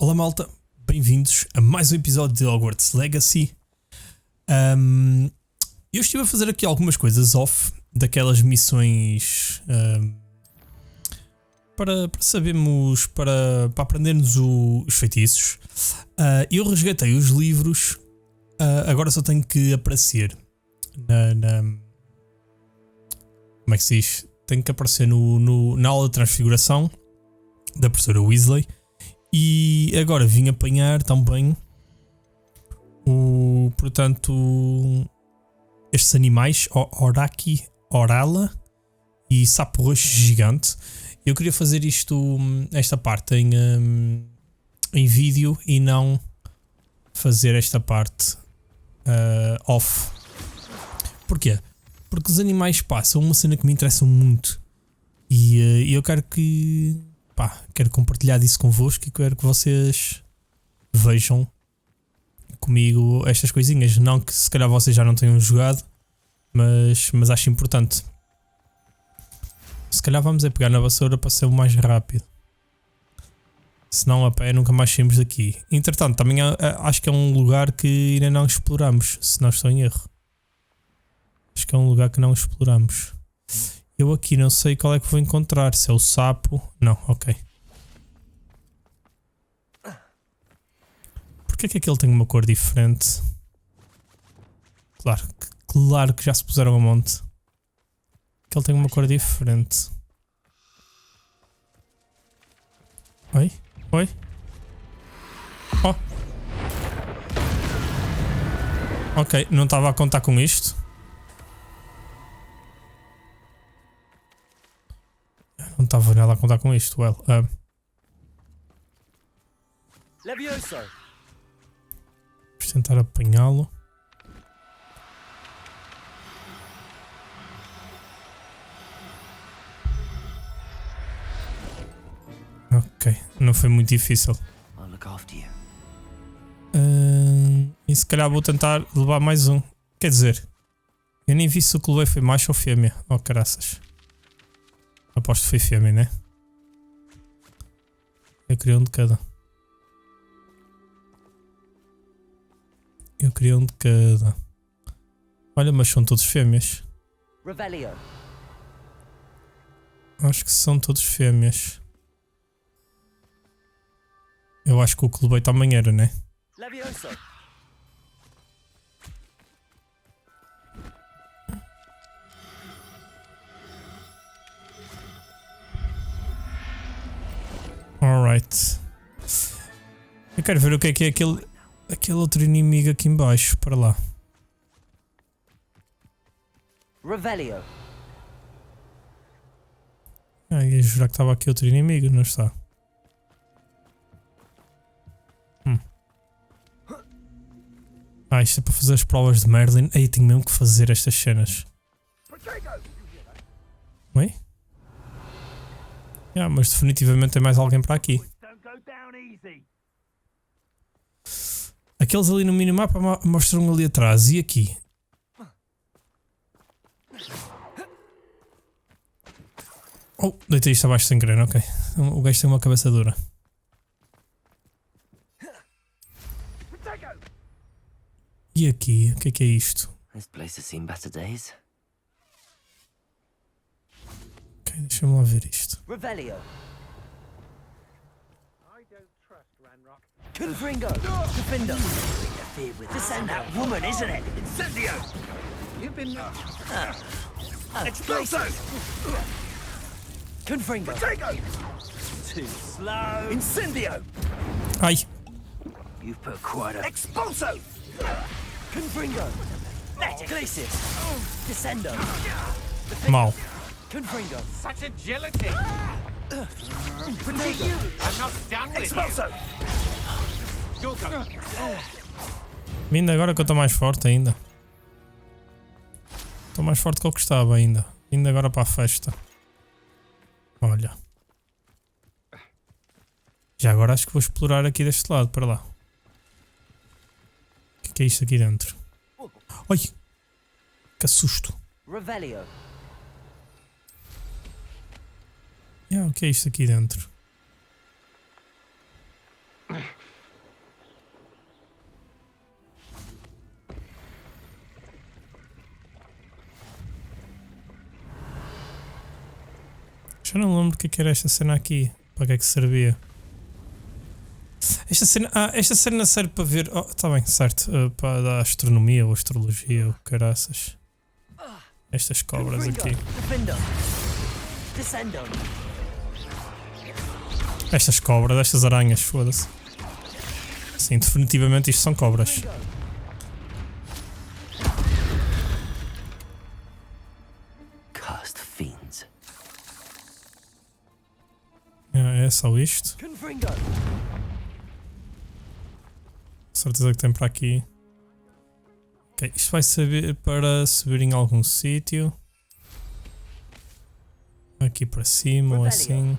Olá malta, bem-vindos a mais um episódio de Hogwarts Legacy. Eu estive a fazer aqui algumas coisas off daquelas missões para sabermos, para aprendermos os feitiços. Eu resgatei os livros, agora só tenho que aparecer como é que se diz? Tenho que aparecer na aula de transfiguração da professora Weasley. E agora vim apanhar também estes animais, Oraki, Orala e sapo roxo gigante. Eu queria fazer esta parte em vídeo e não fazer esta parte off. Porquê? Porque os animais são uma cena que me interessa muito e eu quero compartilhar disso convosco e quero que vocês vejam comigo estas coisinhas. Não que se calhar vocês já não tenham jogado, mas acho importante. Se calhar vamos pegar na vassoura para ser o mais rápido. Senão a pé nunca mais saímos daqui. Entretanto, também acho que é um lugar que ainda não exploramos, se não estou em erro. Acho que é um lugar que não exploramos. Eu aqui não sei qual é que vou encontrar. Se é o sapo. Não, ok. Porquê é que aquele tem uma cor diferente? Claro que já se puseram a monte. Que ele tem uma cor diferente. Oi? Oi? Oh! Ok, não estava a contar com isto. Não estava nada a contar com isto. Levioso. Vamos tentar apanhá-lo. Ok, não foi muito difícil. E se calhar vou tentar levar mais um. Quer dizer, eu nem vi se o que levei foi macho ou fêmea. Oh, caraças. Aposto que foi fêmea, né? Eu queria um de cada. Olha, mas são todos fêmeas. Revelio. Acho que são todos fêmeas. Eu acho que o que levei também era, né? Levioso. Alright. Eu quero ver o que é aquele outro inimigo aqui em baixo. Para lá. Revelio. Ia jurar que estava aqui outro inimigo, não está? Isto é para fazer as provas de Merlin. Aí tenho mesmo que fazer estas cenas. Oi? Mas definitivamente tem mais alguém para aqui. Aqueles ali no minimapa mostram ali atrás. E aqui? Oh, deitei isto abaixo sem querer, ok. O gajo tem uma cabeça dura. E aqui? O que é isto? Ok, deixa-me lá ver isto. Revelio. Confringo. Defender. Descend that woman, isn't it? Incendio. You've been. Explosive. Confringo. Too slow. Incendio. Ai! You've put quite a. Expulso. Confringo. Glacis. Descendo. Mal. Confringo. Such agility! Protego. I'm not done with Expulso. you. You'll go. Ainda agora que eu estou mais forte ainda. Estou mais forte que o que estava ainda. Indo agora para a festa. Olha. Já agora acho que vou explorar aqui deste lado, para lá. O que é isto aqui dentro? Ai! Que assusto! Revelio. O que é isto aqui dentro? Já não lembro o que era esta cena aqui. Para que é que servia? Esta cena serve para ver. Oh, tá bem, certo. Para dar astronomia ou astrologia ou caraças. Estas cobras aqui. Estas cobras, estas aranhas, foda-se. Sim, definitivamente isto são cobras. Cursed fiends. É só isto. Certeza que tem para aqui. Ok, isto vai servir para subir em algum sítio. Aqui para cima ou assim.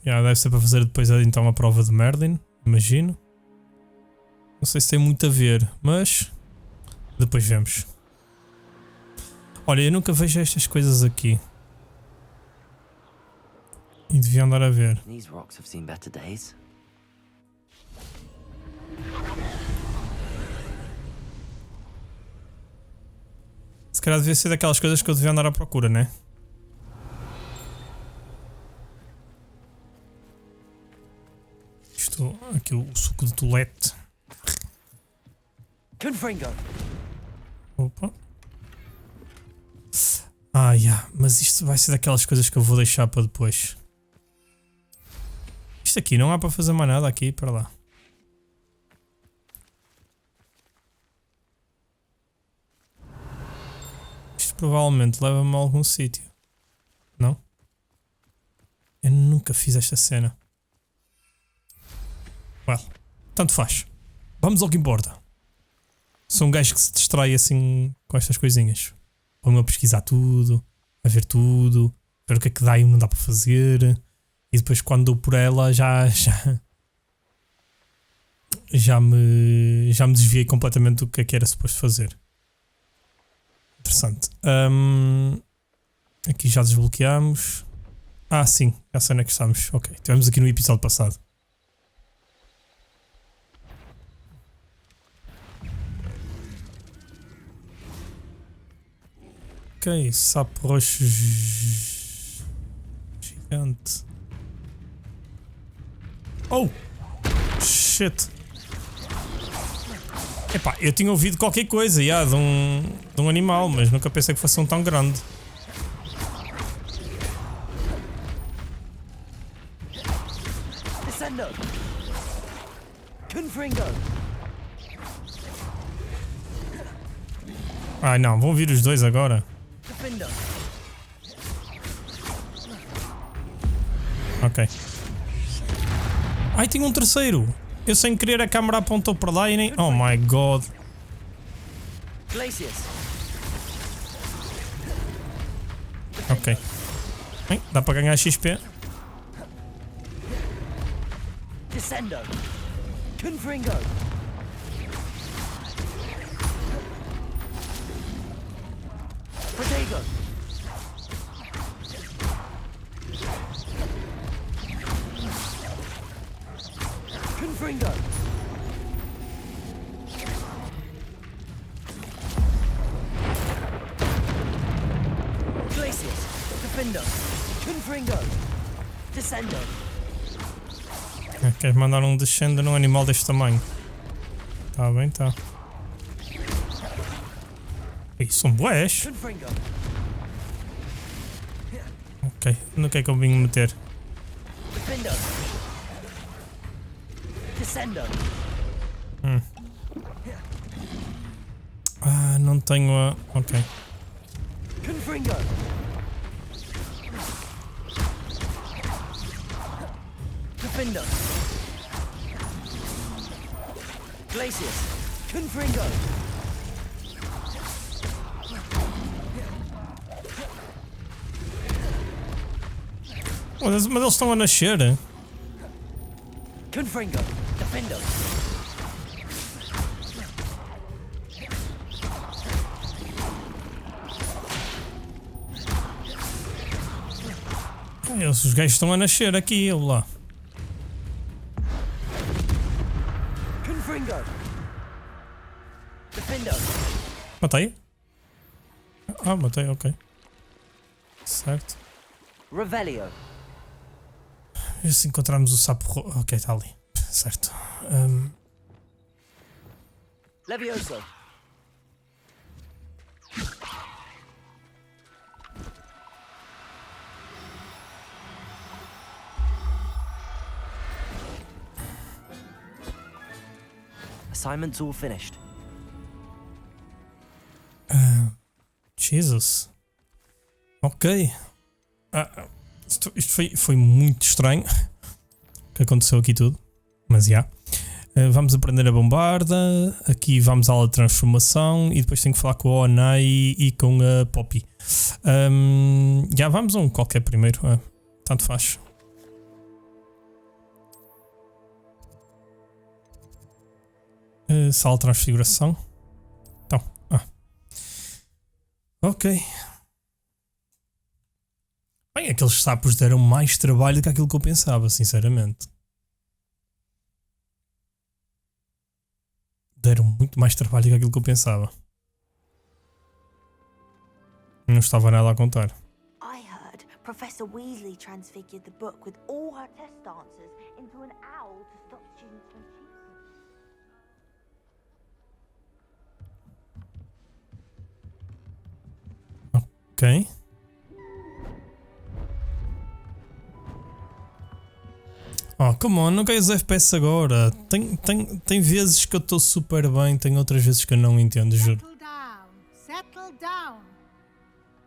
Deve ser para fazer depois então a prova de Merlin, imagino. Não sei se tem muito a ver, mas depois vemos. Olha, eu nunca vejo estas coisas aqui. E devia andar a ver. These rocks have seen better days. Se calhar devia ser daquelas coisas que eu devia andar à procura, né? Isto, aqui o suco de tolete. Opa. Mas isto vai ser daquelas coisas que eu vou deixar para depois. Isto aqui não há para fazer mais nada aqui para lá. Isto provavelmente leva-me a algum sítio. Não? Eu nunca fiz esta cena. Well, tanto faz. Vamos ao que importa. Sou um gajo que se distrai assim com estas coisinhas. Põe-me a pesquisar tudo, a ver tudo, ver o que é que dá e não dá para fazer. E depois quando dou por ela já me desviei completamente do que é que era suposto fazer. Interessante. Aqui já desbloqueamos. Sim, já sei onde é que estamos. Ok, estivemos aqui no episódio passado. Ok, sapo roxo gigante. Oh! Shit! Epá, eu tinha ouvido qualquer coisa de um animal, mas nunca pensei que fosse um tão grande. Ai não, vão vir os dois agora. Ok. Ai, tinha um terceiro. Eu sem querer a câmera apontou para lá e nem... Oh my god. Ok. Bem, dá para ganhar XP. Queres mandar um descendo num animal deste tamanho? Tá bem, tá. Ih, são bués. Ok, no que é que eu vim meter? Não tenho a... Ok. Mas eles estão a nascer. Os gajos estão a nascer aqui, eu lá. Matei? Matei, ok. Certo. Revelio. E se encontrarmos o sapo... Ok, está ali. Certo. Levioso. Assignment's all finished. Jesus. Ok. Isto foi muito estranho. O que aconteceu aqui tudo. Mas já. Vamos aprender a bombarda. Aqui vamos à aula de transformação. E depois tenho que falar com a Onai e com a Poppy. Já vamos a um qualquer primeiro. Tanto faz. Sala de transfiguração. Então. Ok. Bem, aqueles sapos deram mais trabalho do que aquilo que eu pensava, sinceramente. Deram muito mais trabalho do que aquilo que eu pensava. Não estava nada a contar. I heard Professor Weasley transfigured the book with all her test answers into an owl to stop students from cheating. Ok. Oh, come on, não queres FPS agora. Tem vezes que eu estou super bem, tem outras vezes que eu não entendo, juro. Settle down.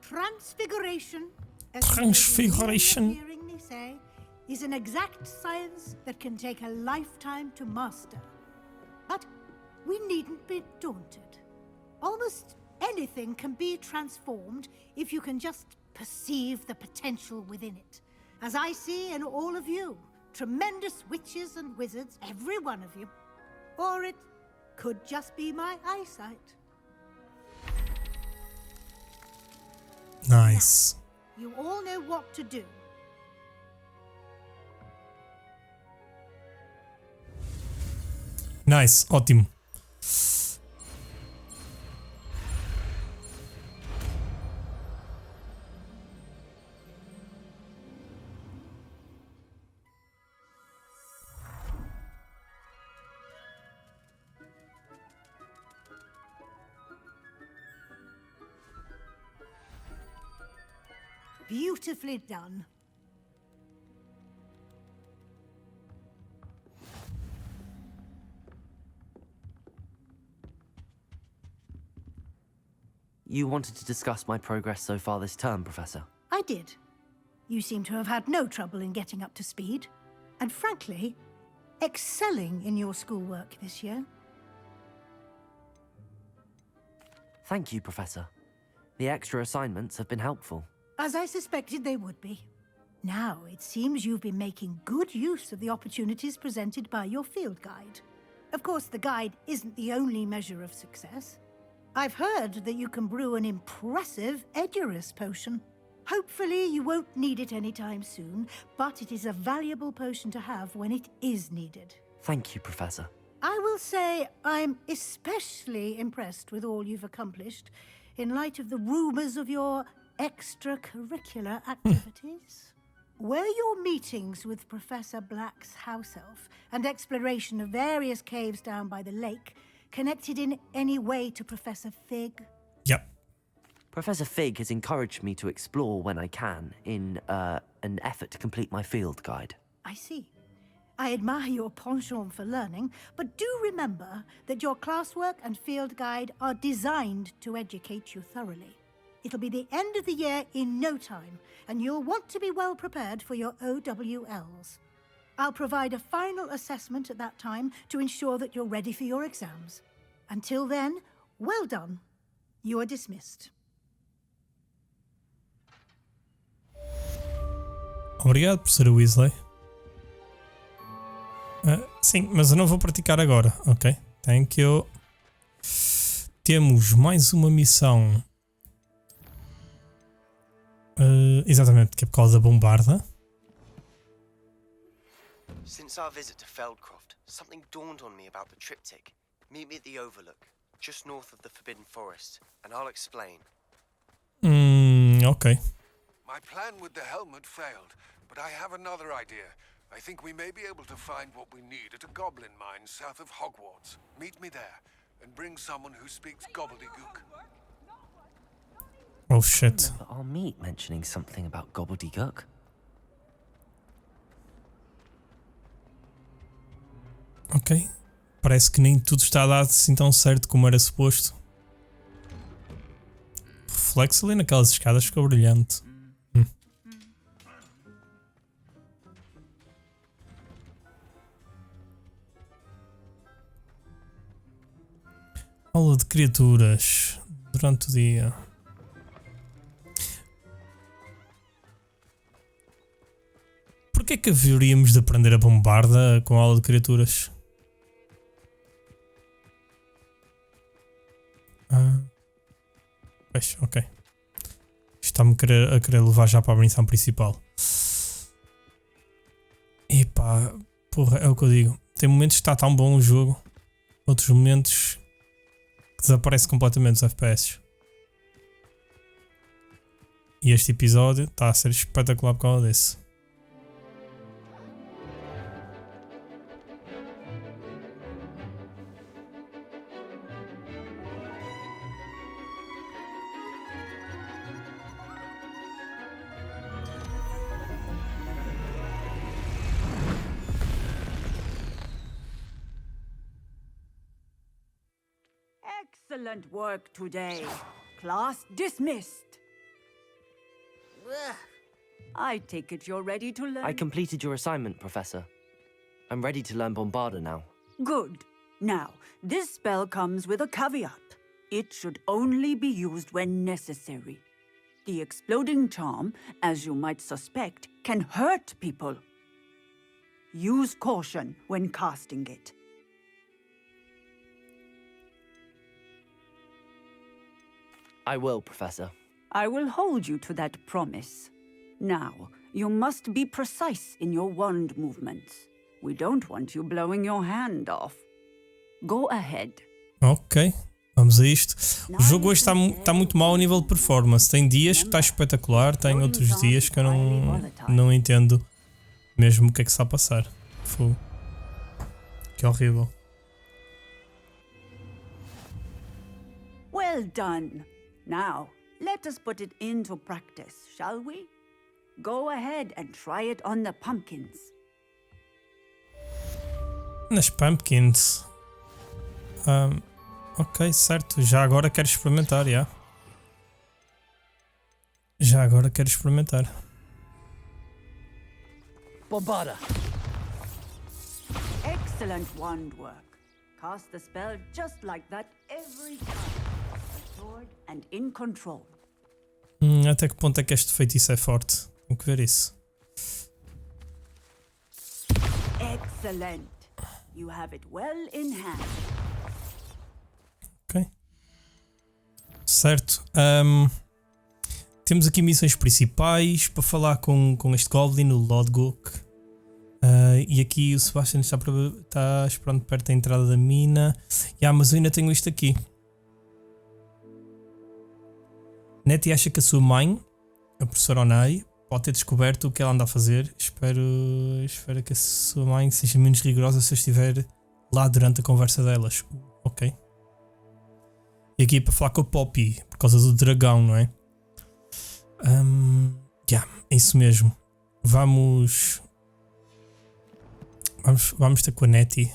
Transfiguration. Transfiguration. Hearing say, is an exact science that can take a lifetime to master. But we needn't be daunted. Almost anything can be transformed if you can just perceive the potential within it. As I see in all of you. Tremendous witches and wizards, every one of you. Or it could just be my eyesight. Nice. Now, you all know what to do. Nice, ótimo. Beautifully done. You wanted to discuss my progress so far this term, Professor? I did. You seem to have had no trouble in getting up to speed. And frankly, excelling in your schoolwork this year. Thank you, Professor. The extra assignments have been helpful. As I suspected they would be. Now, it seems you've been making good use of the opportunities presented by your field guide. Of course, the guide isn't the only measure of success. I've heard that you can brew an impressive Edurus potion. Hopefully, you won't need it anytime soon, but it is a valuable potion to have when it is needed. Thank you, Professor. I will say I'm especially impressed with all you've accomplished in light of the rumors of your extracurricular activities. Were your meetings with Professor Black's house elf and exploration of various caves down by the lake connected in any way to Professor Fig? Yep. Professor Fig has encouraged me to explore when I can in an effort to complete my field guide. I see. I admire your penchant for learning, but do remember that your classwork and field guide are designed to educate you thoroughly. It'll be the end of the year in no time, and you'll want to be well prepared for your OWLs. I'll provide a final assessment at that time to ensure that you're ready for your exams. Until then, well done. You are dismissed. Obrigado, professora Weasley. Sim, mas eu não vou praticar agora, ok? Thank you. Temos mais uma missão. Exatamente, que é por causa da bombarda. Since our visit to Feldcroft, something dawned on me about the triptych. Meet me at the Overlook, just north of the Forbidden Forest, and I'll explain. Ok. My plan with the helmet failed, but I have another idea. I think we may be able to find what we need at a goblin mine south of Hogwarts. Meet me there, and bring someone who speaks gobbledygook. Oh shit. Remember our meet mentioning something about gobbledygook? Ok. Parece que nem tudo está a dar assim tão certo como era suposto. O reflexo ali naquelas escadas ficou brilhante. Aula de criaturas durante o dia. Porquê é que haveríamos de aprender a bombarda com a aula de criaturas? Pois, ok. Está-me a querer levar já para a missão principal. Epá, porra, é o que eu digo. Tem momentos que está tão bom o jogo, outros momentos que desaparece completamente os FPS. E este episódio está a ser espetacular por causa desse. Excellent work today. Class dismissed. I take it you're ready to learn. I completed your assignment, Professor. I'm ready to learn Bombarda now. Good. Now, this spell comes with a caveat. It should only be used when necessary. The exploding charm, as you might suspect, can hurt people. Use caution when casting it. I will, Professor. I will hold you to that promise. Now, you must be precise in your wand movements. We don't want you blowing your hand off. Go ahead. Ok, vamos a isto. O jogo hoje está muito mau a nível de performance. Tem dias que está espetacular, tem outros dias que eu não entendo mesmo o que é que está a passar. Fogo. Que horrível. Well done. Now, let us put it into practice, shall we? Go ahead and try it on the pumpkins. Nas pumpkins. Ok, certo. Já agora quero experimentar, já. Já agora quero experimentar. Bombarda! Excellent wand work. Cast the spell just like that every time. Assured and in control. Até que ponto é que este feitiço é forte? Tenho que ver isso. Excellent. You have it well in hand. Ok. Certo. Temos aqui missões principais para falar com este Goblin, o Lord Gook. E aqui o Sebastian está esperando perto da entrada da mina. Mas eu ainda tenho isto aqui. Nettie acha que a sua mãe, a professora Onai, pode ter descoberto o que ela anda a fazer. Espero que a sua mãe seja menos rigorosa se eu estiver lá durante a conversa delas. Ok. E aqui para falar com a Poppy, por causa do dragão, não é? É isso mesmo. Vamos ter com a Nettie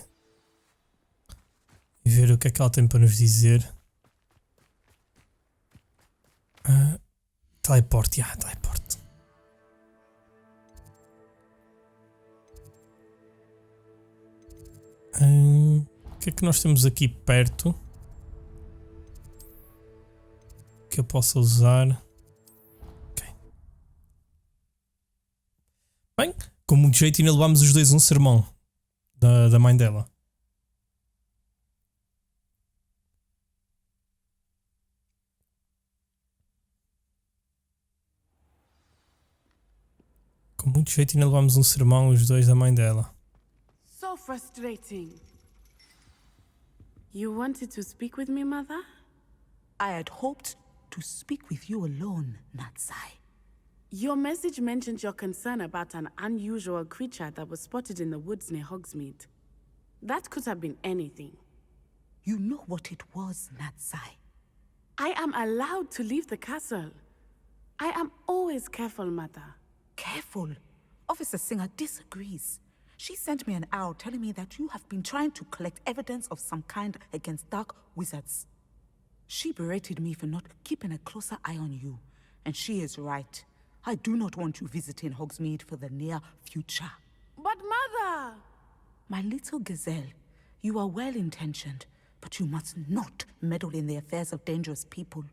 e ver o que é que ela tem para nos dizer. Teleporte, teleporte. O que é que nós temos aqui perto que eu possa usar? Ok. Bem, com muito jeito ainda levamos os dois um sermão da mãe dela. Com muito jeito ainda levamos um sermão os dois da mãe dela. So frustrating. You wanted to speak with me, Mother? I had hoped to speak with you alone, Natsai. Your message mentioned your concern about an unusual creature that was spotted in the woods near Hogsmeade. That could have been anything. You know what it was, Natsai. I am allowed to leave the castle. I am always careful, Mother. Careful. Officer Singer disagrees. She sent me an owl telling me that you have been trying to collect evidence of some kind against dark wizards. She berated me for not keeping a closer eye on you. And she is right. I do not want you visiting Hogsmeade for the near future. But Mother! My little gazelle, you are well-intentioned, but you must not meddle in the affairs of dangerous people.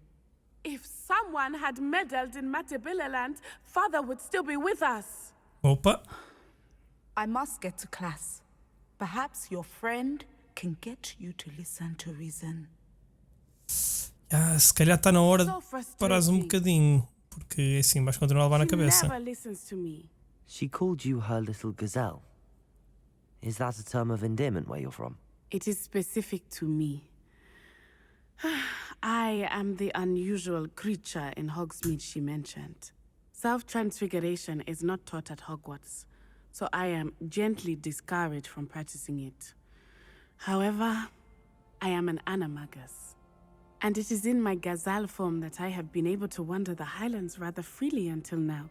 If someone had meddled in Matibilaland, Father would still be with us. Opa. I must get to class. Perhaps your friend can get you to listen to reason. Se calhar está na hora de So parares um frustrating. bocadinho, porque assim vais continuar a levar na She cabeça. never listens to me. She called you her little gazelle. Is that a term of endearment where you're from? It is specific to me. I am the unusual creature in Hogsmeade she mentioned. Self-transfiguration is not taught at Hogwarts, so I am gently discouraged from practicing it. However, I am an animagus, and it is in my gazelle form that I have been able to wander the Highlands rather freely until now,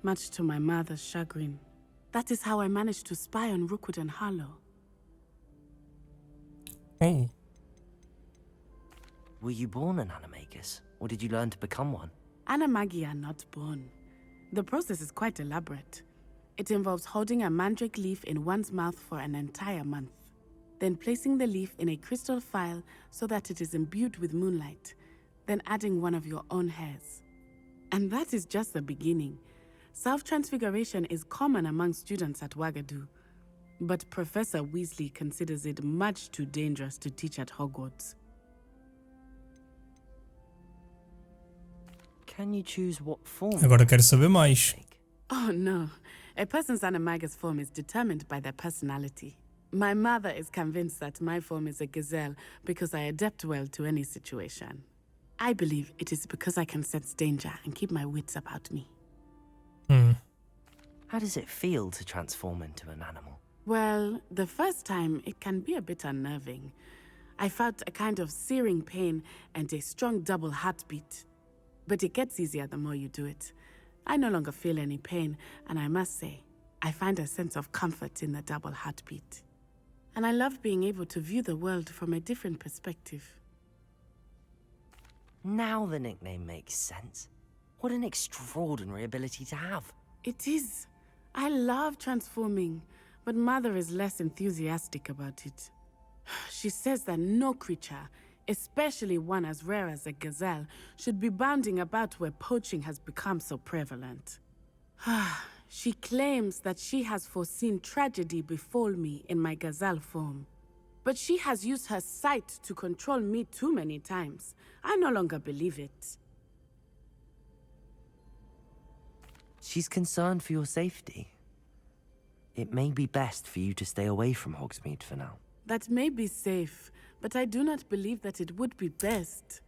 much to my mother's chagrin. That is how I managed to spy on Rookwood and Harlow. Oh. Were you born an animagus, or did you learn to become one? Animagi are not born. The process is quite elaborate. It involves holding a mandrake leaf in one's mouth for an entire month, then placing the leaf in a crystal phial so that it is imbued with moonlight, then adding one of your own hairs. And that is just the beginning. Self-transfiguration is common among students at Wagadu, but Professor Weasley considers it much too dangerous to teach at Hogwarts. Can you choose what form? Agora quero saber mais. Oh no, a person's animagus form is determined by their personality. My mother is convinced that my form is a gazelle because I adapt well to any situation. I believe it is because I can sense danger and keep my wits about me. How does it feel to transform into an animal? Well, the first time it can be a bit unnerving. I felt a kind of searing pain and a strong double heartbeat. But it gets easier the more you do it. I no longer feel any pain, and I must say, I find a sense of comfort in the double heartbeat. And I love being able to view the world from a different perspective. Now the nickname makes sense. What an extraordinary ability to have. It is. I love transforming, but Mother is less enthusiastic about it. She says that no creature, especially one as rare as a gazelle, should be bounding about where poaching has become so prevalent. She claims that she has foreseen tragedy befall me in my gazelle form. But she has used her sight to control me too many times. I no longer believe it. She's concerned for your safety. It may be best for you to stay away from Hogsmeade for now. That may be safe, but I do not believe that it would be best.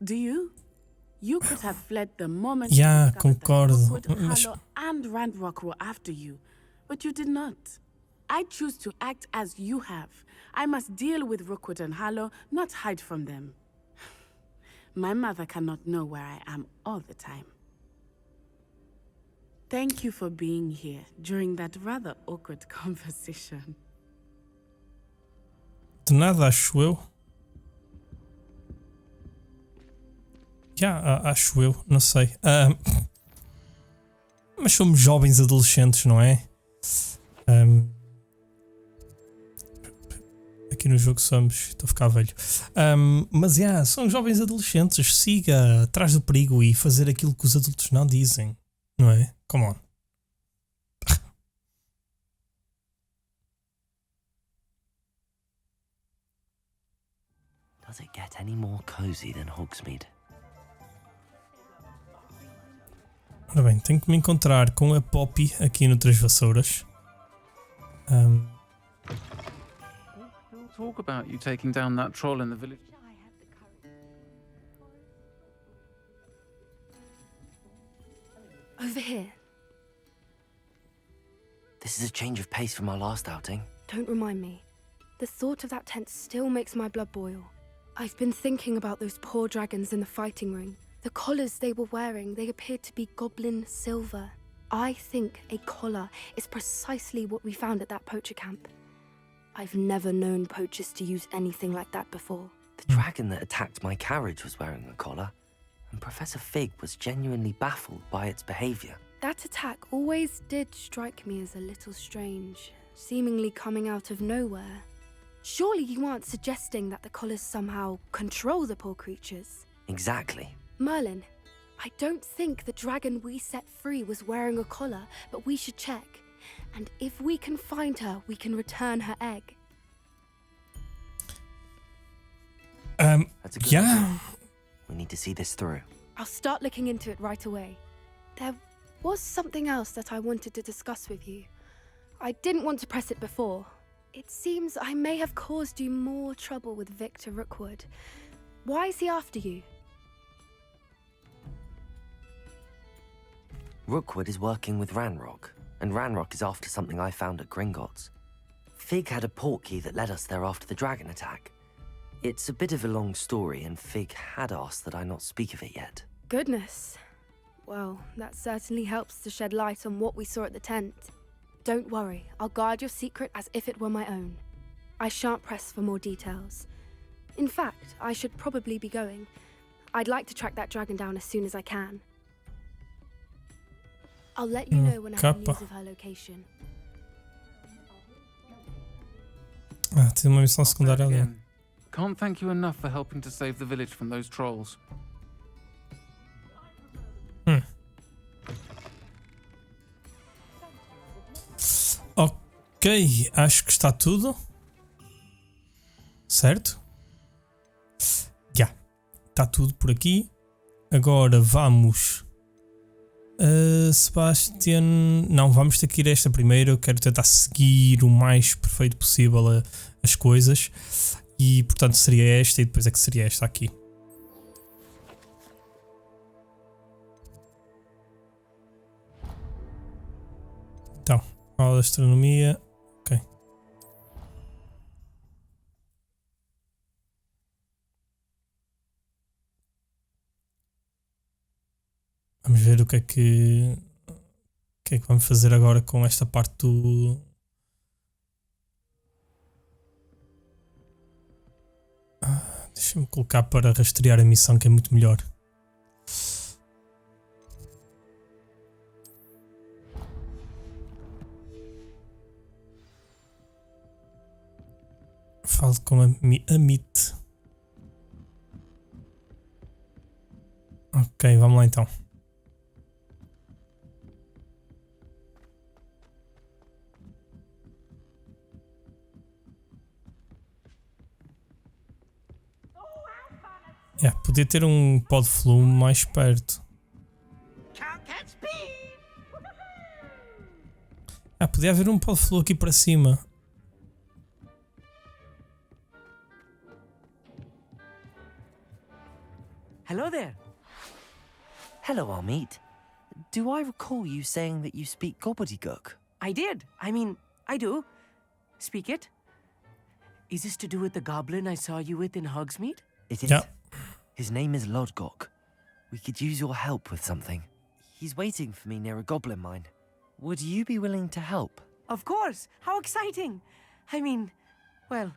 Do you? You could have fled the moment you discovered that concordo. Rookwood, Harlow, and Ranrock were after you, but you did not. I choose to act as you have. I must deal with Rookwood and Harlow, not hide from them. My mother cannot know where I am all the time. Thank you for being here during that rather awkward conversation. De nada, acho eu. Acho eu, não sei. Mas somos jovens adolescentes, não é? Aqui no jogo somos. Estou a ficar velho. Mas são jovens adolescentes. Siga atrás do perigo e fazer aquilo que os adultos não dizem, não é? Come on. Does it get any more cozy than Hogsmeade? Ora bem, tenho que me encontrar com a Poppy aqui no Três Vassouras. Talk about you taking down that troll in the village. change of pace from our last outing. Don't remind me. The thought of that tent still makes my blood boil. I've been thinking about those poor dragons in the fighting ring. The collars they were wearing, they appeared to be goblin silver. I think a collar is precisely what we found at that poacher camp. I've never known poachers to use anything like that before. The dragon that attacked my carriage was wearing a collar, and Professor Fig was genuinely baffled by its behavior. That attack always did strike me as a little strange, seemingly coming out of nowhere. Surely you aren't suggesting that the collars somehow control the poor creatures? Exactly. Merlin, I don't think the dragon we set free was wearing a collar, but we should check. And if we can find her, we can return her egg. That's a good Yeah. idea. We need to see this through. I'll start looking into it right away. There was something else that I wanted to discuss with you. I didn't want to press it before. It seems I may have caused you more trouble with Victor Rookwood. Why is he after you? Rookwood is working with Ranrock, and Ranrock is after something I found at Gringotts. Fig had a portkey that led us there after the dragon attack. It's a bit of a long story, and Fig had asked that I not speak of it yet. Goodness. Well, that certainly helps to shed light on what we saw at the tent. Don't worry, I'll guard your secret as if it were my own. I shan't press for more details. In fact, I should probably be going. I'd like to track that dragon down as soon as I can. I'll let you know when I have news of her location. Tem uma missão secundária ali. Again. Can't thank you enough for helping to save the village from those trolls. Ok, acho que está tudo. Certo? Já. Está tudo por aqui. Agora vamos. Sebastian. Não, vamos ter que ir a esta primeiro. Eu quero tentar seguir o mais perfeito possível as coisas. E portanto seria esta e depois é que seria esta aqui. Então, aula de astronomia. Ok. Vamos ver o que é que vamos fazer agora com esta parte do... Deixa-me colocar para rastrear a missão, que é muito melhor. Falo com a MIT. Ok, vamos lá então. Podia ter um pod flume mais perto. Podia haver um pod flume aqui para cima. Hello there. Hello, Amit. Do I recall you saying that you speak gobbledygook? I did. I mean, I do. Speak it. Is this to do with the goblin I saw you with in Hogsmeade? It is. Yep. His name is Lodgok. We could use your help with something. He's waiting for me near a goblin mine. Would you be willing to help? Of course. How exciting. I mean, well,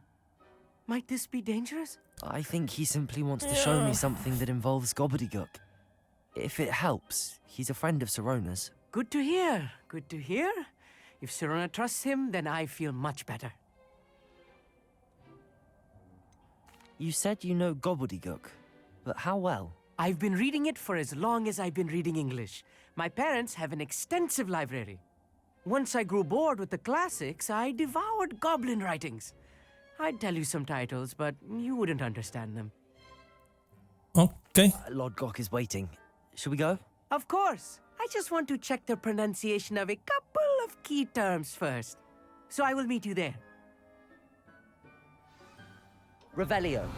might this be dangerous? I think he simply wants to show me something that involves gobbledygook. If it helps, he's a friend of Sirona's. Good to hear. Good to hear. If Sirona trusts him, then I feel much better. You said you know gobbledygook, but how well? I've been reading it for as long as I've been reading English. My parents have an extensive library. Once I grew bored with the classics, I devoured goblin writings. I'd tell you some titles, but you wouldn't understand them. Okay. Lodgok is waiting. Shall we go? Of course. I just want to check the pronunciation of a couple of key terms first. So I will meet you there. Revelio.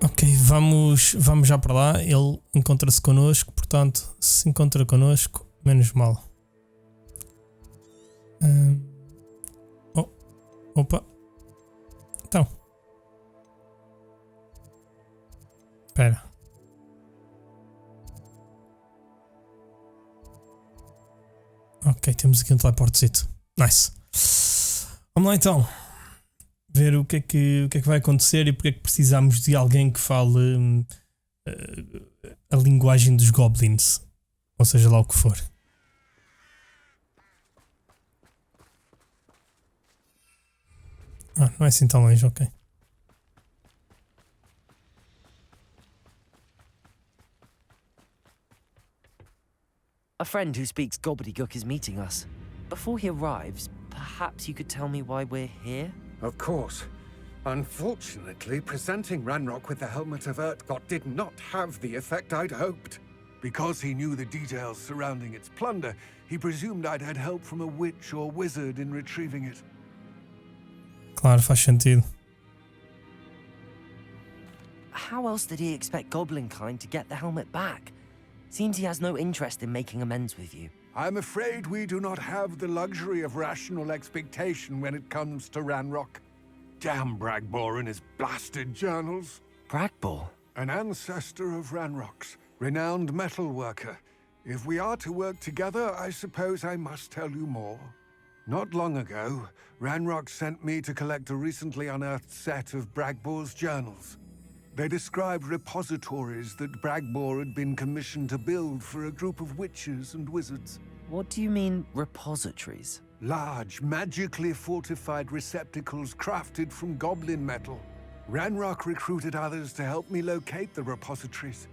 Ok, Ok, vamos já para lá. Ele encontra-se connosco, portanto, se encontra connosco, menos mal. Opa. Então. Espera. Ok, temos aqui um teleportezito. Nice. Vamos lá então. Ver o que é que vai acontecer e porque é que precisamos de alguém que fale a linguagem dos goblins. Ou seja lá o que for. Não é assim tão longe, ok. A friend who speaks gobbledygook is meeting us. Before he arrives, perhaps you could tell me why we're here? Of course. Unfortunately, presenting Ranrock with the Helmet of Urtkot did not have the effect I'd hoped. Because he knew the details surrounding its plunder, he presumed I'd had help from a witch or wizard in retrieving it. Claro, faz sentido. How else did he expect Goblinkind to get the helmet back? Seems he has no interest in making amends with you. I'm afraid we do not have the luxury of rational expectation when it comes to Ranrock. Damn Bragbor and his blasted journals. Bragbor? An ancestor of Ranrock's, renowned metal worker. If we are to work together, I suppose I must tell you more. Not long ago, Ranrock sent me to collect a recently unearthed set of Bragbor's journals. They described repositories that Bragbor had been commissioned to build for a group of witches and wizards. What do you mean, repositories? Large, magically fortified receptacles crafted from goblin metal. Ranrock recruited others to help me locate the repositories.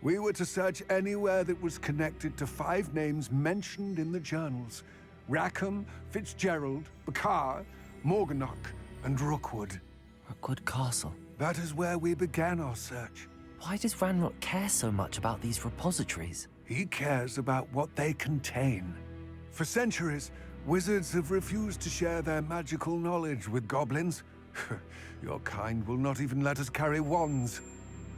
We were to search anywhere that was connected to 5 names mentioned in the journals. Rackham, Fitzgerald, Bakar, Morganach, and Rookwood. Rookwood Castle? That is where we began our search. Why does Ranrock care so much about these repositories? He cares about what they contain. For centuries, wizards have refused to share their magical knowledge with goblins. Your kind will not even let us carry wands.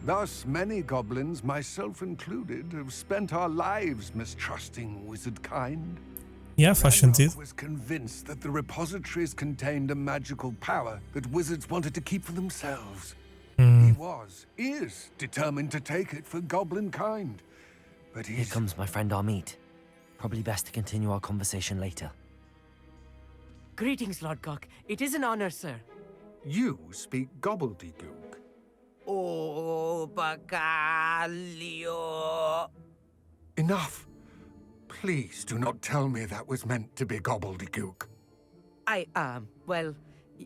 Thus, many goblins, myself included, have spent our lives mistrusting wizard kind. Yeah, faz sentido. Was convinced that the repositories contained a magical power that wizards wanted to keep for themselves. He is determined to take it for goblin kind. But Here comes my friend Amit. Probably best to continue our conversation later. Greetings, Lord Cock. It is an honor, sir. You speak gobbledygook. Oh, Bacalio. Enough. Please do not tell me that was meant to be gobbledygook.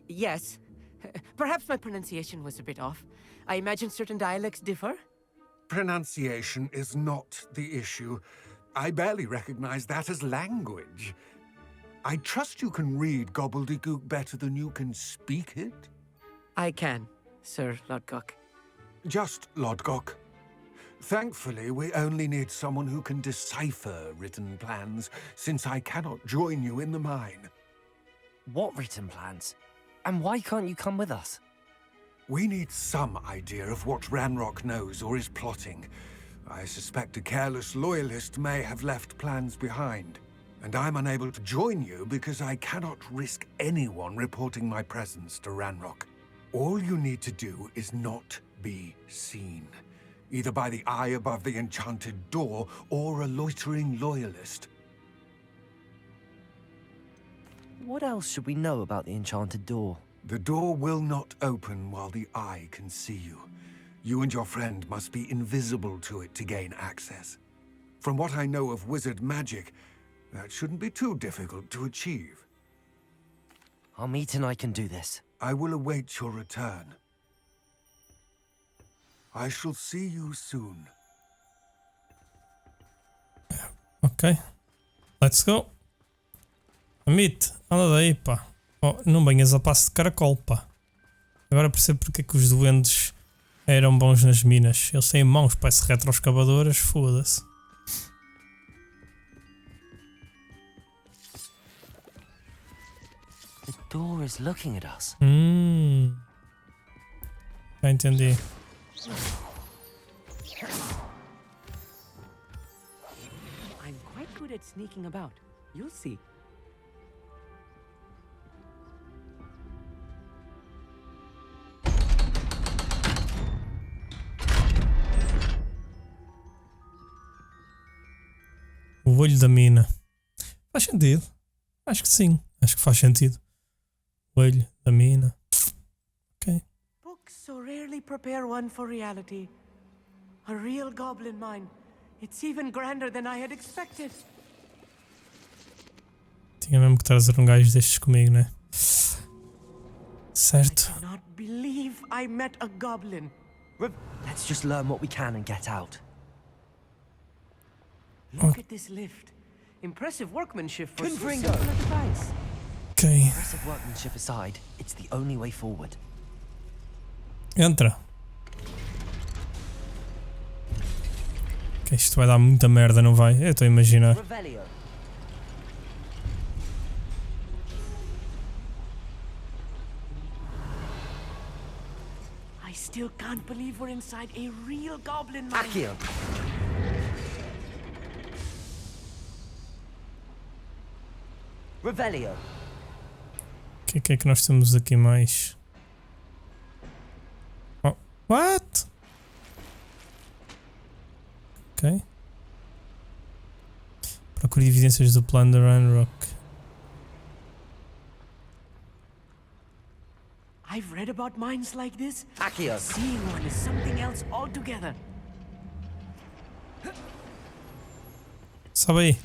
Yes. Perhaps my pronunciation was a bit off. I imagine certain dialects differ? Pronunciation is not the issue. I barely recognize that as language. I trust you can read gobbledygook better than you can speak it? I can, Sir Lodgok. Just Lodgok. Thankfully, we only need someone who can decipher written plans, since I cannot join you in the mine. What written plans? And why can't you come with us? We need some idea of what Ranrock knows or is plotting. I suspect a careless loyalist may have left plans behind. And I'm unable to join you because I cannot risk anyone reporting my presence to Ranrock. All you need to do is not be seen. Either by the eye above the enchanted door, or a loitering loyalist. What else should we know about the enchanted door? The door will not open while the eye can see you. You and your friend must be invisible to it to gain access. From what I know of wizard magic, that shouldn't be too difficult to achieve. Amit and I can do this. I will await your return. I shall see you soon. Ok. Let's go. Amit, anda daí, pá. Oh, não venhas a passo de caracol, pá. Agora percebo porque é que os duendes eram bons nas minas. Eles têm mãos, parece retroescavadoras, foda-se. The door is looking at us. Já entendi. I'm quite good at sneaking about. You'll see. O olho da mina. Faz sentido. Acho que sim. Acho que faz sentido. O olho da mina. Ok. Books so rarely prepare one for reality. A real goblin mine. It's even grander than I had expected. Tinha mesmo que trazer um gajo destes comigo, né? Certo. I cannot believe I met a goblin. Let's just learn what we can and get out. Look at this lift. Impressive workmanship for so Confringo. simple a device. Ok. Impressive workmanship aside, it's the only way forward. Entra. Ok, isto vai dar muita merda, não vai? Eu estou a imaginar. Revelio. I still can't believe we're inside a real goblin mine. Accio. Revelio. O que é que nós temos aqui mais? Oh, what? Ok. Procure evidências do plano de Ranrock. I've read about mines like this. Accio. Seeing one is something else altogether. Sobe aí.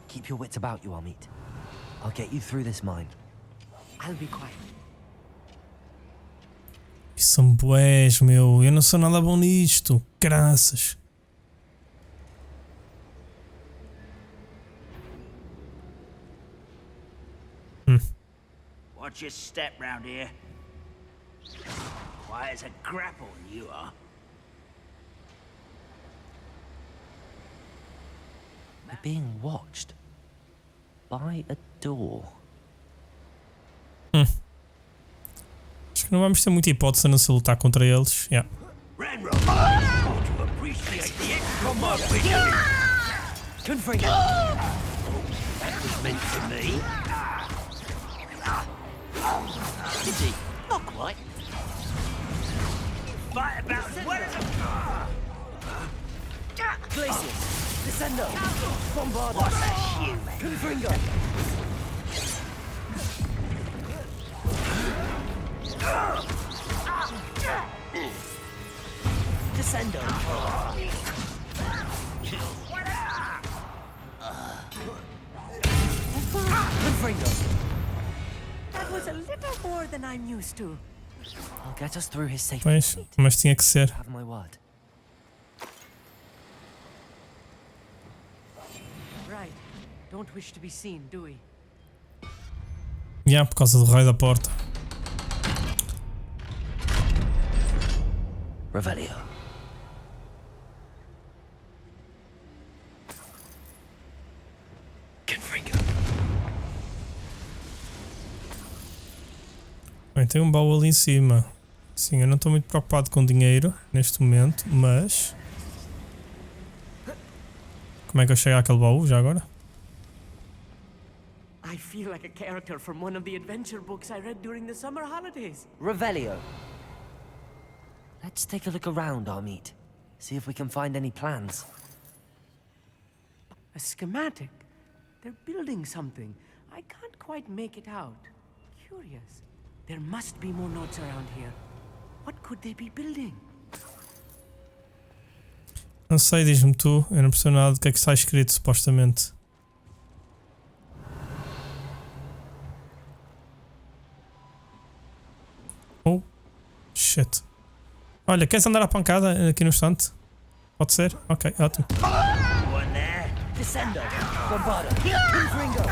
Keep your wits about you, Amit. I'll get you through this mine. I'll be quiet. Isso são bués, meu. Eu não sou nada bom nisto. Graças. Watch your step round here. Quiet as a grapple, you are. We're being watched by a door. Acho que não vamos ter muita hipótese a não se lutar contra eles. Yeah. Ranrock, ought to appreciate the extra work we're doing. Confringo. That was meant for me. Did he? Not quite. Fight about where? Glacius. Descendo. Bombardo. What's a human? Confringo. Descendo. Confringo. That was a little more than I'm used to. I'll get us through his safety. Pois, mas tinha que ser. Have my word. Right. Don't wish to be seen, do we? Yeah, por causa do raio da porta. Revelio. Confringo. Bem, tem um baú ali em cima. Sim, eu não estou muito preocupado com dinheiro neste momento, mas... Como é que eu chego àquele baú já agora? I feel like a character from one of the adventure books I read during the summer holidays. Revelio. Let's take a look around, Amit. See if we can find any plans. A schematic. They're building something. I can't quite make it out. Curious. There must be more notes around here. What could they be building? Não sei, diz-me tu. Eu não percebo nada do que é que está escrito, supostamente. Oh, shit. Olha, queres andar à pancada aqui no estante? Pode ser? Ok, ótimo. One there. Descendo. Bombardo. Confringo.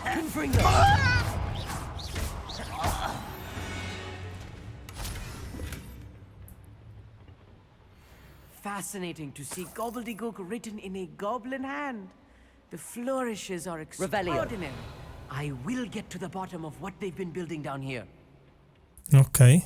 Confringo. fascinating to see gobbledygook written in a goblin hand. The flourishes are extraordinary. I will get to the bottom of what they've been building down here. Ok.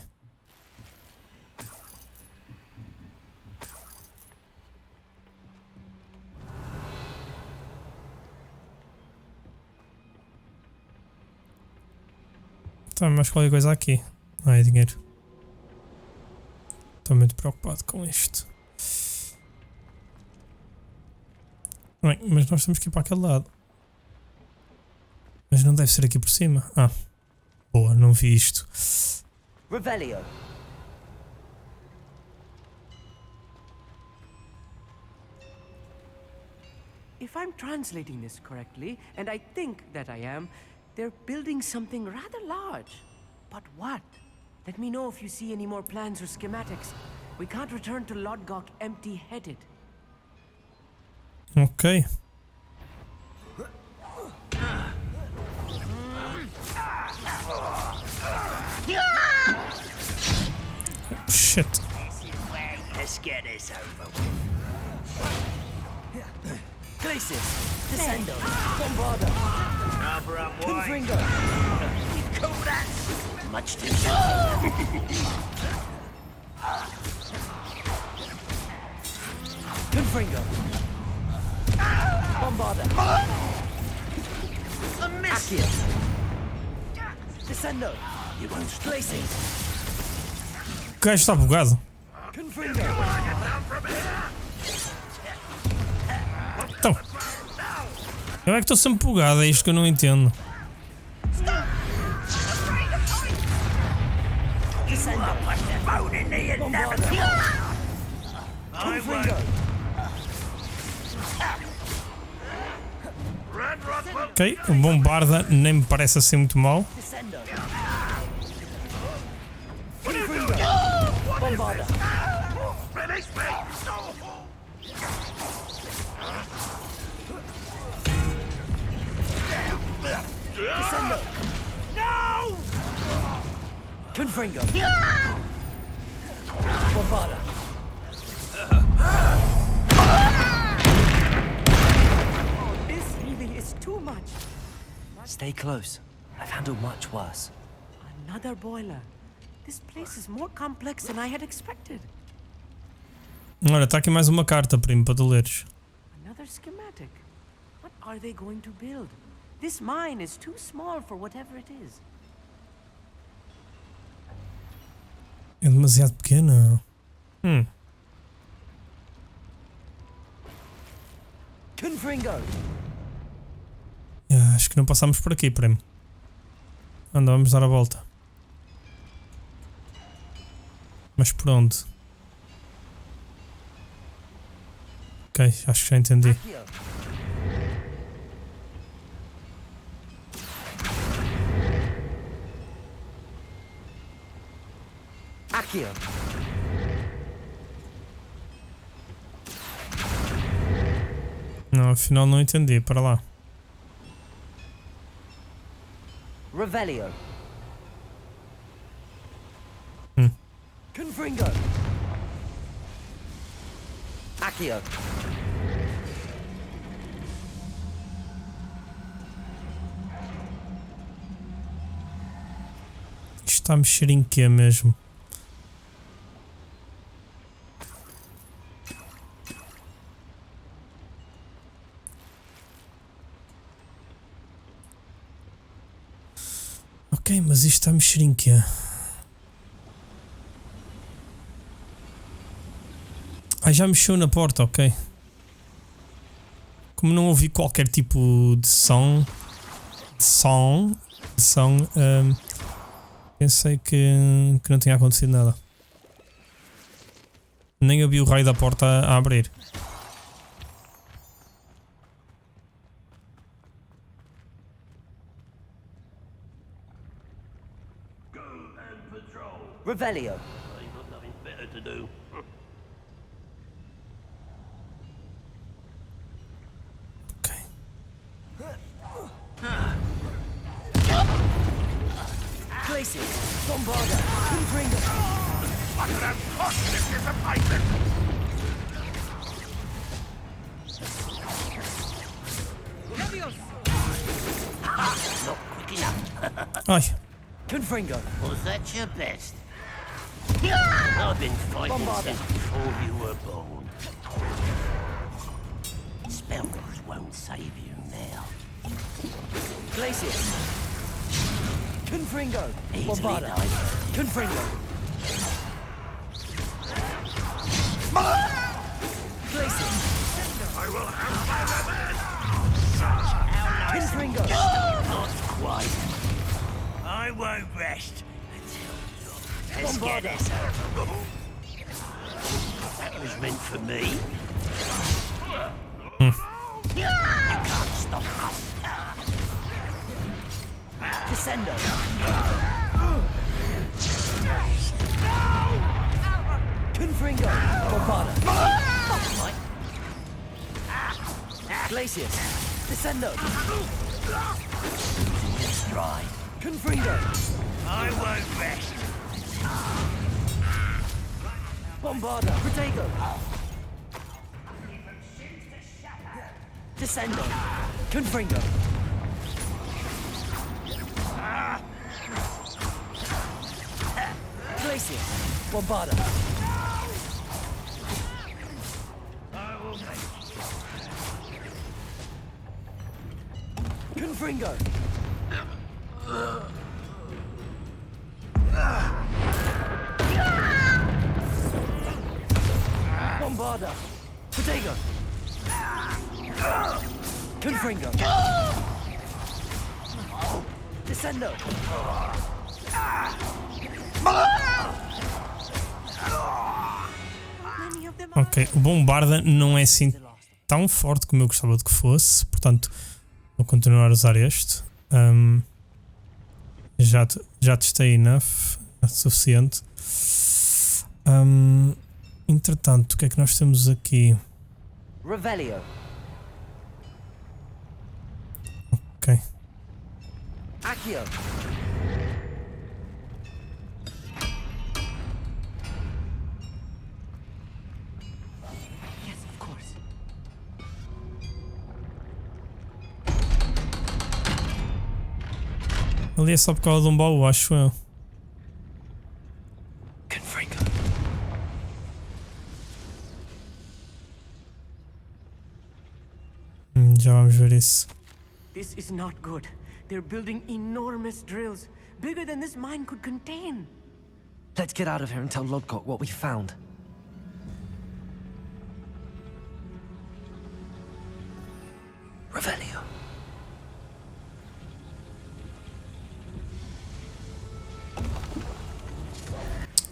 Tá, mas qualquer coisa aqui. Ah, é dinheiro. Estou muito preocupado com isto. Bem, mas nós temos que ir para aquele lado. Mas não deve ser aqui por cima. Ah, boa, não vi isto. Revelio. If I'm translating this correctly, and I think that I am, they're building something rather large. But what? Let me know if you see any more plans or schematics. We can't return to Lodgok empty-headed. Ok. Shit. Let's get this over with. Glacis. Descendo. Bombarda. Confringo. You call that? Much too soon. Confringo. Bombarda. A miss. Accio. Descendo. You won't stop. Glacis. O gajo está bugado. Confringo. Então. Eu é que estou sempre bugado, é isto que eu não entendo. Ok, o bombarda nem me parece assim muito mal. Bombarda. Descendo. No! Confringo. Bombarda. This really is too much. Stay close. I've handled much worse. Another boiler. This place is more complex than I had expected. Olha, está aqui mais uma carta, primo, para tu leres. Another schematic. What are they going to build? This mine is too small for whatever it is. É demasiado pequena. Confringo. Acho que não passamos por aqui, primo. Anda, vamos dar a volta. Mas por onde? Ok, acho que já entendi. Accio. Não, afinal não entendi. Para lá. Revelio. Confringo. Accio. Isto está a mexer em quê mesmo? Ok, mas isto está a mexer em quê? Ah, já mexeu na porta, ok. Como não ouvi qualquer tipo de som, pensei que não tinha acontecido nada. Nem ouvi o raio da porta a abrir. Revelio. I've got nothing better to do. Glacis. Bombarda. Confringo. I could have cost this disappointment. Not quick enough. Ai, Confringo. Was that your best? I've been fighting since before you were born. Spells won't save you now. Glacier. Confringo. Easily Bombarda. done. Confringo. Glacier. I will have my revenge. Confringo. Not quite. I won't rest until let's get this over. That was meant for me. You can't stop us. Descendo. Confringo. Bombarda. Glacius. Descendo. Stride. Confringo. I won't rest. Bombarda. Protego. Descendo. Confringo. Glacier. Bombarda. Confringo. Bombarda. Protego. Confringo. Descendo. ok. O Bombarda não é assim tão forte como eu gostava de que fosse, portanto vou continuar a usar este. Já testei enough, é suficiente. Entretanto, o que é que nós temos aqui? Revelio. Ok. Accio. Yes, of course. Ali é só por causa de um baú, acho eu. Já vamos ver isso. This is not good. They're building enormous drills, bigger than this mine could contain. Let's get out of here and tell Lodgok what we found. Revelio.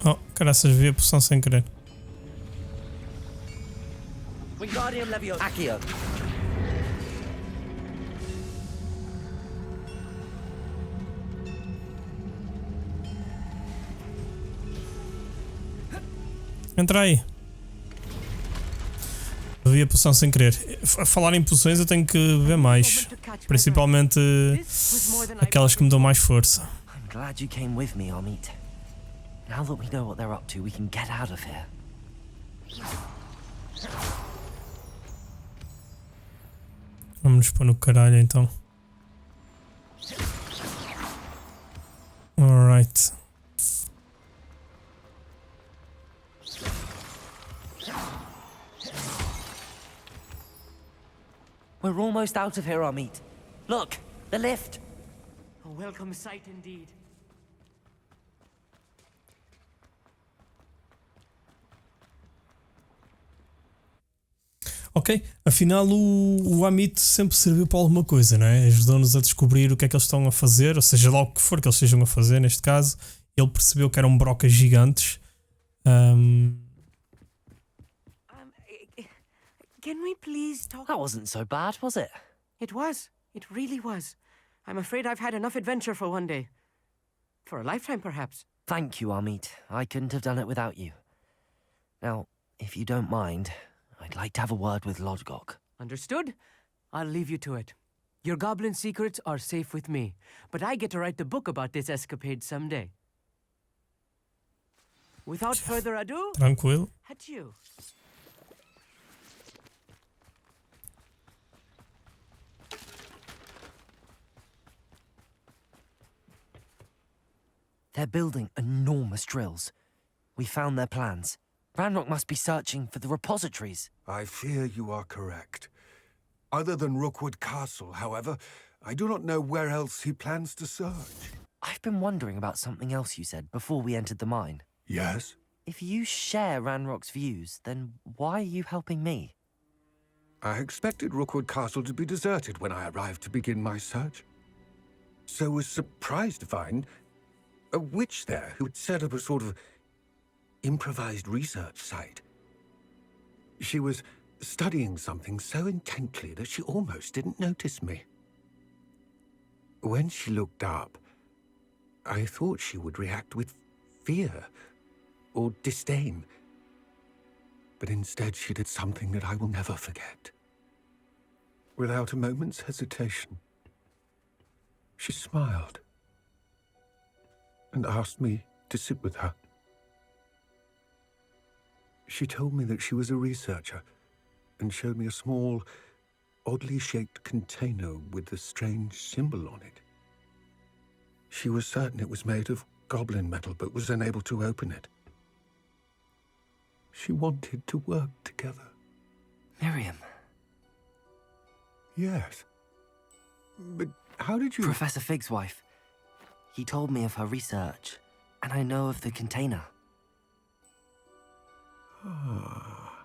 Oh, caraças, vi a poção sem querer. Wingardium Leviosa. Accio. Entra aí. Vi a poção sem querer. A falar em poções eu tenho que beber mais. Principalmente aquelas que me dão mais força. I'm glad you came with me, Amit. Now that we know what they're up to, we can get out of here. Vamos nos pôr no caralho então. Alright. We're almost out of here, Amit. Look, the lift. A welcome sight indeed. Ok, afinal o Amit sempre serviu para alguma coisa, não é? Ajudou-nos a descobrir o que é que eles estão a fazer, ou seja, lá o que for que eles estejam a fazer, neste caso, ele percebeu que eram brocas gigantes. Can we please talk? That wasn't so bad, was it? It was. It really was. I'm afraid I've had enough adventure for one day. For a lifetime, perhaps. Thank you, Amit. I couldn't have done it without you. Now, if you don't mind, I'd like to have a word with Lodgok. Understood? I'll leave you to it. Your goblin secrets are safe with me, but I get to write the book about this escapade someday. Without further ado, Tranquilo. adieu. They're building enormous drills. We found their plans. Ranrock must be searching for the repositories. I fear you are correct. Other than Rookwood Castle, however, I do not know where else he plans to search. I've been wondering about something else you said before we entered the mine. Yes? If you share Ranrock's views, then why are you helping me? I expected Rookwood Castle to be deserted when I arrived to begin my search. So was surprised to find a witch there who had set up a sort of improvised research site. She was studying something so intently that she almost didn't notice me. When she looked up, I thought she would react with fear or disdain. But instead she did something that I will never forget. Without a moment's hesitation, she smiled and asked me to sit with her. She told me that she was a researcher and showed me a small, oddly shaped container with a strange symbol on it. She was certain it was made of goblin metal, but was unable to open it. She wanted to work together. Miriam. Yes. But how did you... Professor Fig's wife. He told me of her research, and I know of the container. Ah.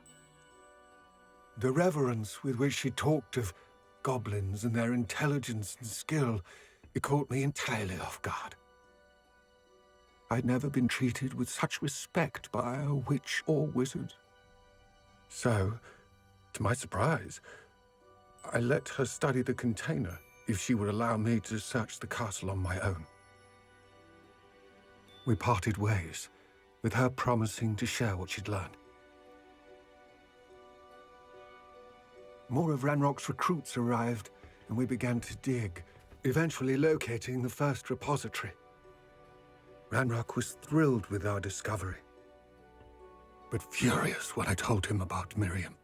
The reverence with which she talked of goblins and their intelligence and skill, it caught me entirely off guard. I'd never been treated with such respect by a witch or wizard. So, to my surprise, I let her study the container if she would allow me to search the castle on my own. We parted ways, with her promising to share what she'd learned. More of Ranrock's recruits arrived, and we began to dig, eventually locating the first repository. Ranrock was thrilled with our discovery, but furious when I told him about Miriam.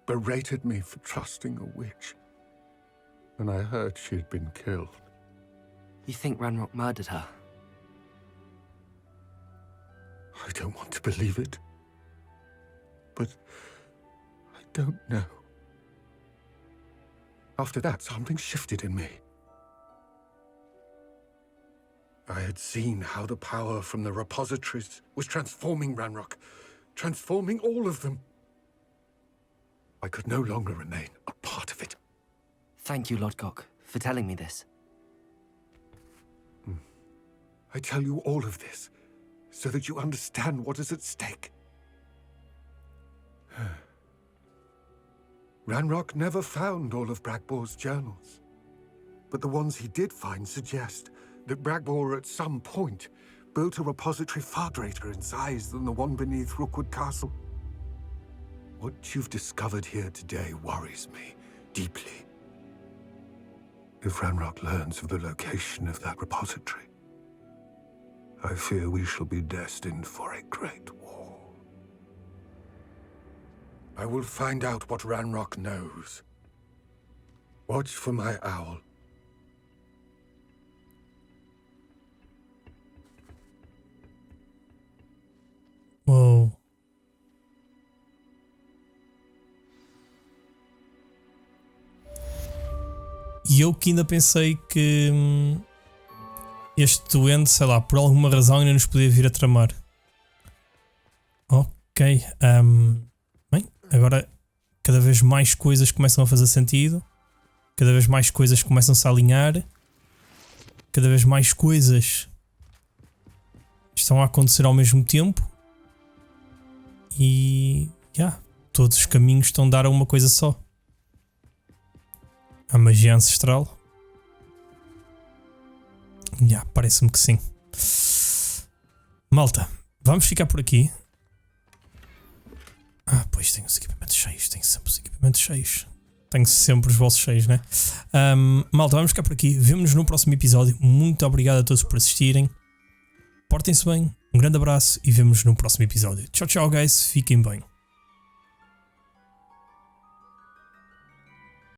Berated me for trusting a witch, and I heard she had been killed. You think Ranrock murdered her? I don't want to believe it, but I don't know. After that, something shifted in me. I had seen how the power from the repositories was transforming Ranrock, transforming all of them. I could no longer remain a part of it. Thank you, Lodgok, for telling me this. I tell you all of this so that you understand what is at stake. Ranrock never found all of Bragbor's journals, but the ones he did find suggest that Bragbor at some point built a repository far greater in size than the one beneath Rookwood Castle. What you've discovered here today worries me deeply. If Ranrock learns of the location of that repository, I fear we shall be destined for a great war. I will find out what Ranrock knows. Watch for my owl. Uou. E eu que ainda pensei que este doente, sei lá, por alguma razão ainda nos podia vir a tramar. Ok. Bem, agora cada vez mais coisas começam a fazer sentido. Cada vez mais coisas começam-se a alinhar. Cada vez mais coisas estão a acontecer ao mesmo tempo. E todos os caminhos estão a dar a uma coisa só. A magia ancestral. Parece-me que sim. Malta, vamos ficar por aqui. Pois tenho os equipamentos cheios. Tenho sempre os equipamentos cheios. Tenho sempre os bolsos cheios, né? Malta, vamos ficar por aqui. Vemo-nos no próximo episódio. Muito obrigado a todos por assistirem. Portem-se bem. Um grande abraço e vemo-nos no próximo episódio. Tchau, tchau, guys. Fiquem bem.